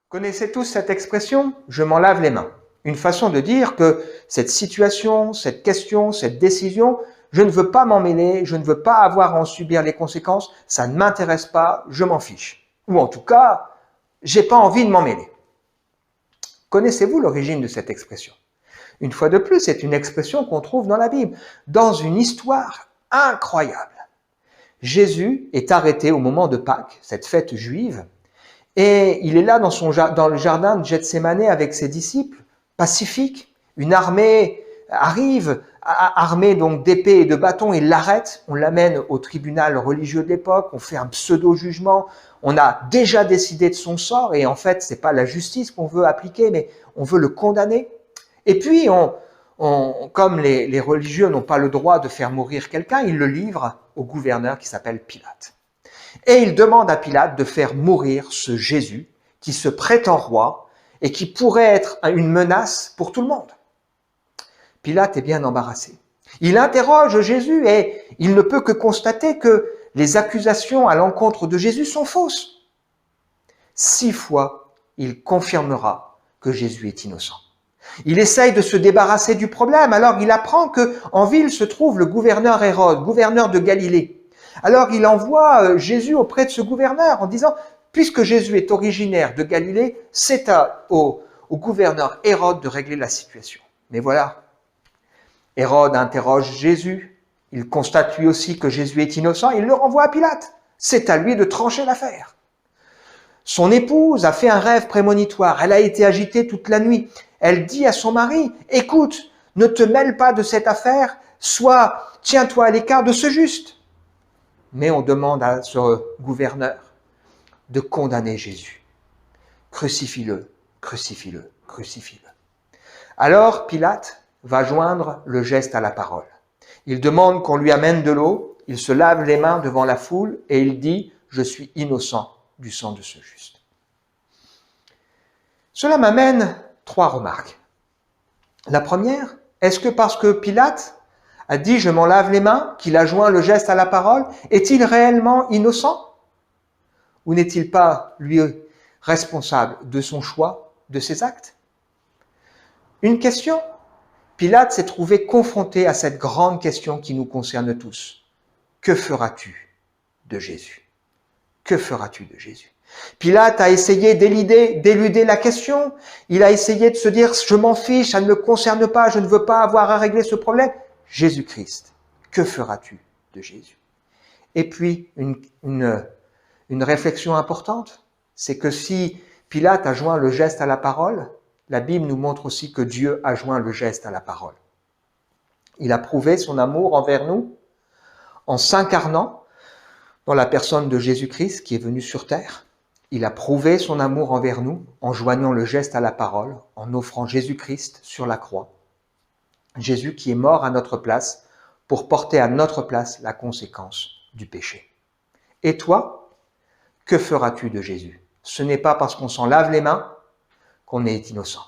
Connaissez tous cette expression « je m'en lave les mains ». Une façon de dire que cette situation, cette question, cette décision, je ne veux pas m'en mêler, je ne veux pas avoir à en subir les conséquences, ça ne m'intéresse pas, je m'en fiche. Ou en tout cas, j'ai pas envie de m'en mêler. Connaissez-vous l'origine de cette expression? Une fois de plus, c'est une expression qu'on trouve dans la Bible, dans une histoire incroyable. Jésus est arrêté au moment de Pâques, cette fête juive, et il est là dans le jardin de Gethsémané avec ses disciples, pacifique. Une armée arrive, armée donc d'épées et de bâtons, il l'arrête, on l'amène au tribunal religieux de l'époque, on fait un pseudo-jugement, on a déjà décidé de son sort, et en fait, c'est pas la justice qu'on veut appliquer, mais on veut le condamner. Et puis, comme les religieux n'ont pas le droit de faire mourir quelqu'un, ils le livrent au gouverneur qui s'appelle Pilate. Et il demande à Pilate de faire mourir ce Jésus qui se prétend roi et qui pourrait être une menace pour tout le monde. Pilate est bien embarrassé. Il interroge Jésus et il ne peut que constater que les accusations à l'encontre de Jésus sont fausses. 6 fois, il confirmera que Jésus est innocent. Il essaye de se débarrasser du problème, alors il apprend qu'en ville se trouve le gouverneur Hérode, gouverneur de Galilée. Alors il envoie Jésus auprès de ce gouverneur en disant, puisque Jésus est originaire de Galilée, c'est au gouverneur Hérode de régler la situation. Mais voilà, Hérode interroge Jésus, il constate lui aussi que Jésus est innocent, il le renvoie à Pilate. C'est à lui de trancher l'affaire. Son épouse a fait un rêve prémonitoire, elle a été agitée toute la nuit. Elle dit à son mari, écoute, ne te mêle pas de cette affaire, tiens-toi à l'écart de ce juste. Mais on demande à ce gouverneur de condamner Jésus. Crucifie-le, crucifie-le, crucifie-le. Alors Pilate va joindre le geste à la parole. Il demande qu'on lui amène de l'eau, il se lave les mains devant la foule et il dit, je suis innocent du sang de ce juste. Cela m'amène 3 remarques. La première, est-ce que parce que Pilate a dit « je m'en lave les mains », qu'il a joint le geste à la parole, est-il réellement innocent? Ou n'est-il pas, lui, responsable de son choix, de ses actes? Une question, Pilate s'est trouvé confronté à cette grande question qui nous concerne tous. Que feras-tu de Jésus? Que feras-tu de Jésus? Pilate a essayé d'éluder la question. Il a essayé de se dire, je m'en fiche, ça ne me concerne pas, je ne veux pas avoir à régler ce problème. Jésus-Christ, que feras-tu de Jésus? Et puis, une réflexion importante, c'est que si Pilate a joint le geste à la parole, la Bible nous montre aussi que Dieu a joint le geste à la parole. Il a prouvé son amour envers nous en s'incarnant dans la personne de Jésus-Christ qui est venu sur terre. Il a prouvé son amour envers nous en joignant le geste à la parole, en offrant Jésus-Christ sur la croix. Jésus qui est mort à notre place pour porter à notre place la conséquence du péché. Et toi, que feras-tu de Jésus? Ce n'est pas parce qu'on s'en lave les mains qu'on est innocent.